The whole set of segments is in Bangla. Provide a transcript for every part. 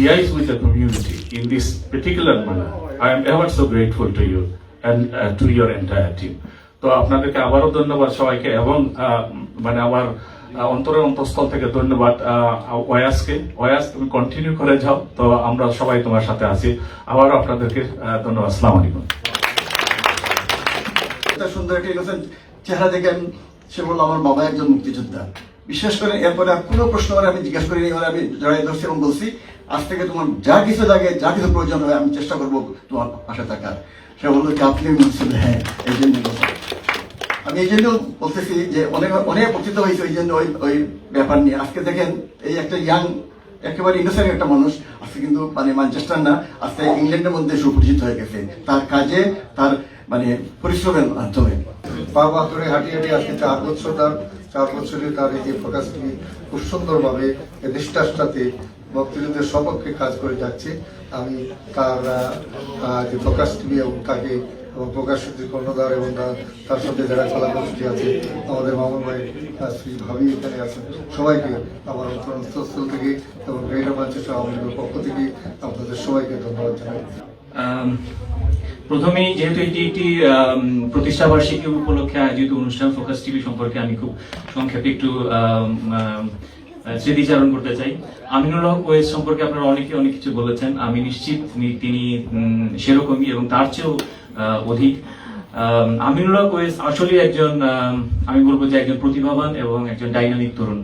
liaise with the community in this particular manner. I am ever so grateful to you and to your entire team. তো আপনাদেরকে আবারও ধন্যবাদ সবাইকে, এবং মানে আমার অন্তরের অন্তঃস্থল থেকে ধন্যবাদ ওয়াসকে। ওয়াস, তুমি কন্টিনিউ করে যাও, তো আমরা সবাই তোমার সাথে আছি। আবারও আপনাদেরকে ধন্যবাদ। আসসালামু আলাইকুম। সুন্দর একটা ইনোসেন্ট চেহারা দেখে সে বললো আমার বাবা একজন মুক্তিযোদ্ধা। বিশেষ করে এরপরে কোনো প্রশ্ন করে আমি জিজ্ঞাসা করিনি, আমি জড়াই ধরছি এবং বলছি আজ থেকে তোমার যা কিছু লাগে, যা কিছু প্রয়োজন হবে আমি চেষ্টা করবো তোমার পাশে থাকার। সে বললো যে আপনি বলছিল হ্যাঁ, এই জন্য আমি এই জন্য বলতেছি যে অনেক উপস্থিত হয়েছে ওই জন্য ওই ব্যাপার নিয়ে। আজকে দেখেন এই একটা ইয়াং একেবারে ইনোসেন্ট একটা মানুষ আজকে কিন্তু মানে ম্যানচেস্টার না, আজকে ইংল্যান্ডের মধ্যে সুপরিচিত হয়ে গেছে তার কাজে, তার মানে পরিশ্রমের মাধ্যমে। বাবা ধরে হাঁটি হাঁটি আজকে 4 বছরে তার এই যে ফোকাস টিভি খুব সুন্দরভাবে নিষ্ঠার মুক্তিযুদ্ধের সপক্ষে কাজ করে যাচ্ছে। আমি তার যে ফোকাস টিভি এবং তাকে এবং প্রকাশ কর্ণধার এবং তার সাথে যারা কলাকর্মী আছে, আমাদের মামুন ভাই, শ্রী ভাবি এখানে আছেন, সবাইকে আমার অন্তঃস্থল থেকে এবং গ্রেটার ম্যানচেস্টার আওয়ামী লীগের পক্ষ থেকে আপনাদের সবাইকে ধন্যবাদ জানাই। প্রথমেই যেহেতু এটি একটি প্রতিষ্ঠাবার্ষিকী উপলক্ষে আয়োজিত অনুষ্ঠান, ফোকাস টিভি সম্পর্কে আমি খুব সংক্ষেপে একটু স্মৃতিচারণ করতে চাই। আমিনুল হক ওয়েস সম্পর্কে আপনারা অনেকে অনেক কিছু বলেছেন। আমি নিশ্চিত তিনি সেরকমই এবং তার চেয়েও অধিক। আমিনুল হক ওয়েস আসলে একজন, আমি বলবো যে একজন প্রতিভাবান এবং একজন ডাইনামিক তরুণ।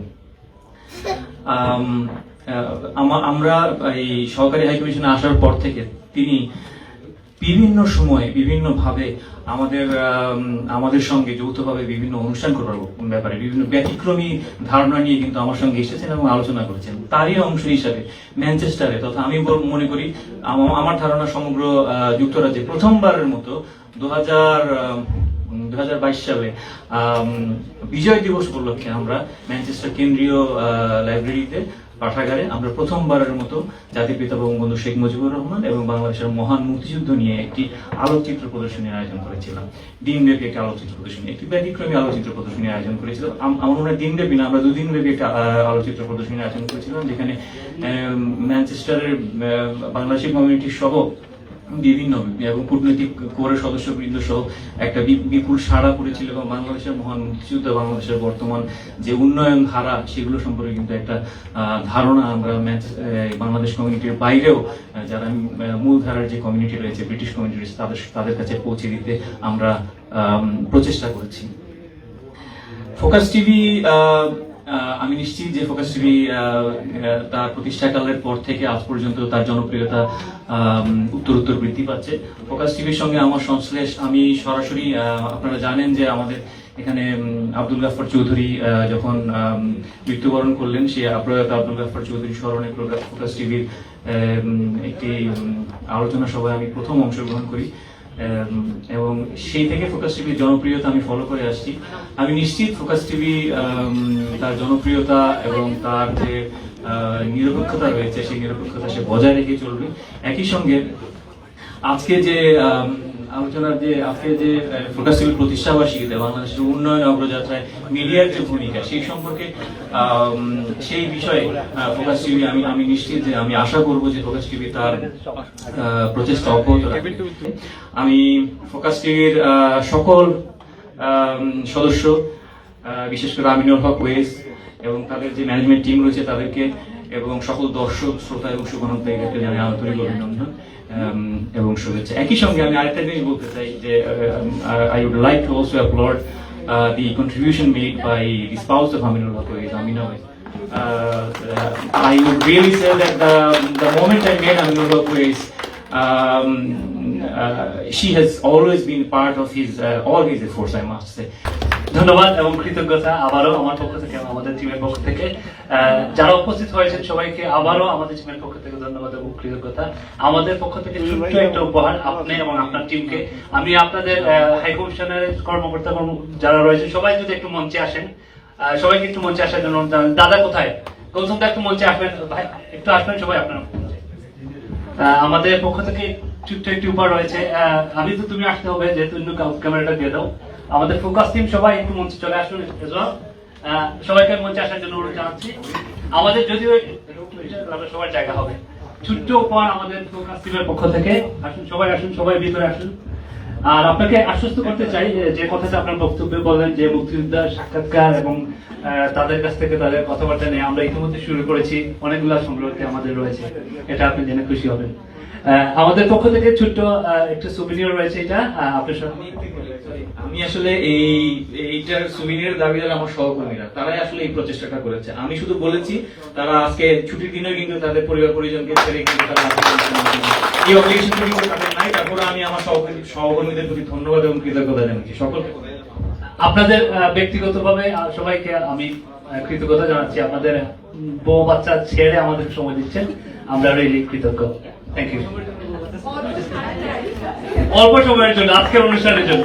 আমরা এই সহকারী হাইকমিশনে আসার পর থেকে তিনি বিভিন্ন সময়ে বিভিন্নভাবে আমাদের সঙ্গে যৌথভাবে বিভিন্ন অনুষ্ঠান করার ব্যাপারে বিভিন্ন ব্যতিক্রমী ধারণা নিয়ে কিন্তু আমার সঙ্গে এসেছেন এবং আলোচনা করেছেন। তারই অংশ হিসাবে ম্যানচেস্টারে তথা আমি মনে করি আমার ধারণা সমগ্র যুক্তরাজ্যে প্রথমবারের মতো 2022 সালে বিজয় দিবস উপলক্ষে আমরা ম্যানচেস্টার কেন্দ্রীয় লাইব্রেরিতে পাঠাগারে আমরা প্রথমবারের মতো জাতির পিতা বঙ্গবন্ধু শেখ মুজিবুর রহমান এবং বাংলাদেশের মহান মুক্তিযুদ্ধ নিয়ে একটি আলোকচিত্র প্রদর্শনীর আয়োজন করেছিলাম। দিনব্যাপী একটি আলোকচিত্র প্রদর্শনী, একটি ব্যতিক্রমী আলোকচিত্র প্রদর্শনীর আয়োজন করেছিলাম। আমার মনে হয় দিনব্যাপী না, আমরা 2 দিনব্যাপী একটা আলোকচিত্র প্রদর্শনীর আয়োজন করেছিলাম, যেখানে ম্যানচেস্টারের বাংলাদেশি কমিউনিটি সহ বিভিন্ন এবং কূটনৈতিক কোরের সদস্যবৃন্দ সহ একটা বিপুল সাড়া পড়েছিল এবং বাংলাদেশের মহান মুক্তিযুদ্ধ, বাংলাদেশের বর্তমান যে উন্নয়ন ধারা সেগুলো সম্পর্কে কিন্তু একটা ধারণা আমরা বাংলাদেশ কমিউনিটির বাইরেও যারা মূল ধারার যে কমিউনিটি রয়েছে, ব্রিটিশ কমিউনিটি রয়েছে, তাদের কাছে পৌঁছে দিতে আমরা প্রচেষ্টা করেছি। ফোকাস টিভি, আমি নিশ্চিত যে ফোকাস টিভি তার প্রতিষ্ঠাকালের পর থেকে আজ পর্যন্ত তার জনপ্রিয়তা উত্তরোত্তর বৃদ্ধি পাচ্ছে। ফোকাস টিভির সঙ্গে আমার সংশ্লেষ, আমি সরাসরি, আপনারা জানেন যে আমাদের এখানে আব্দুল গাফফার চৌধুরী যখন মৃত্যুবরণ করলেন, সেই প্রয়াত আব্দুল গাফফার চৌধুরী স্মরণে ফোকাস টিভির একটি আলোচনা সভায় আমি প্রথম অংশগ্রহণ করি এবং সেই থেকে ফোকাস টিভির জনপ্রিয়তা আমি ফলো করে আসছি। আমি নিশ্চিত ফোকাস টিভি তার জনপ্রিয়তা এবং তার যে নিরপেক্ষতা রয়েছে সেই নিরপেক্ষতা সে বজায় রেখে চলবে। একই সঙ্গে আজকে যে ফোকাস টিভির প্রতিষ্ঠাবার্ষিকীতে বাংলাদেশের উন্নয়ন অগ্রযাত্রায় মিডিয়ার যে ভূমিকা সেই সম্পর্কে সেই বিষয়ে ফোকাস টিভি, আমি নিশ্চিত যে আমি আশা করবো যে ফোকাস টিভি তার প্রচেষ্টা অব্যাহত রাখবে। আমি ফোকাস টিভির সকল সদস্য, বিশেষ করে আমিনুল হক ওয়েস এবং তাদের যে ম্যানেজমেন্ট টিম রয়েছে তাদেরকে এবং সকল দর্শক শ্রোতা এবং শুভানুধ্যায়ীদেরকে জানাই আন্তরিক অভিনন্দন এবং শুভেচ্ছা। একই সঙ্গে আমি আরেকটা জিনিস বলতে চাই যে I would like to also applaud the contribution made by the spouse of Aminul Haq, Amina Wais. I would really say that the moment I met Aminul Haq Wais, she has always been part of all his efforts, I must say. ধন্যবাদ এবং কৃতজ্ঞতা আবারও আমার পক্ষ থেকে এবং আমাদের টিমের পক্ষ থেকে যারা উপস্থিত হয়েছেন সবাইকে আবারও আমাদের টিমের পক্ষ থেকে ধন্যবাদ এবং কৃতজ্ঞতা। আমাদের পক্ষ থেকে ছোট্ট একটা উপহার আপনি এবং আপনার টিমকে। আমি আপনাদের হাই কমিশনের কর্মকর্তা যারা রয়েছে সবাই যদি একটু মঞ্চে আসেন, সবাইকে একটু মঞ্চে আসার জন্য। দাদা কোথায়? গৌতমদা একটু মঞ্চে আসবেন, ভাই একটু আসবেন সবাই আপনার। আমাদের পক্ষ থেকে ছোট্ট একটি উপহার রয়েছে। আমি তো তুমি আসতে হবে যেহেতু ক্যামেরাটা দিয়ে দাও। আমাদের ফোকাস টিম সবাই একটু মঞ্চে চলে আসুন, সবাইকে মঞ্চে আসার জন্য অনুরোধ জানাচ্ছি। আমাদের যদিও সবার জায়গা হবে, ছোট্ট উপহার আমাদের ফোকাস টিমের পক্ষ থেকে। আসুন সবাই ভিতরে আসুন। আর আপনাকে আশ্বস্ত করতে চাই যে কথাটা আপনার বক্তব্যে বললেন যে মুক্তিযোদ্ধার সাক্ষাৎকার এবং তাদের কাছ থেকে তাদের কথাবার্তা নিয়ে আমরা ইতিমধ্যে শুরু করেছি, অনেকগুলো সংগ্রহতে আমাদের রয়েছে, এটা আপনি জেনে খুশি হবেন। আমাদের পক্ষ থেকে ছোট্ট একটা সুবিনিয়র রয়েছে, এটা আপনার সাথে। আমি আসলে এইটার সুবিনিয়র দাবিদার আমার সহকর্মীরা, তারাই আসলে এই প্রচেষ্টাটা করেছে। আমি শুধু বলেছি তারা আজকে ছুটির দিনেও কিন্তু তাদের পরিবার পরিজনকে ছেড়ে কিন্তু তারা এই অবলিগেশনটা কিন্তু তাদের নাই। তারপরে আমি আমার সহকর্মীদের প্রতি ধন্যবাদ এবং কৃতজ্ঞতা জানাচ্ছি সকলকে। আপনাদের ব্যক্তিগতভাবে সবাইকে আমি কৃতজ্ঞতা জানাচ্ছি, আপনাদের বউ বাচ্চা ছেড়ে আমাদের সময় দিচ্ছেন, আমরা রিয়েলি কৃতজ্ঞ। Thank you. অল্প সময়ের জন্য, আজকের অনুষ্ঠানের জন্য।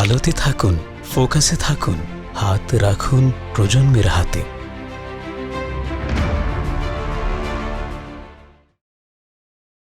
আলোতে থাকুন, ফোকাসে থাকুন, হাত রাখুন প্রজন্মের হাতে।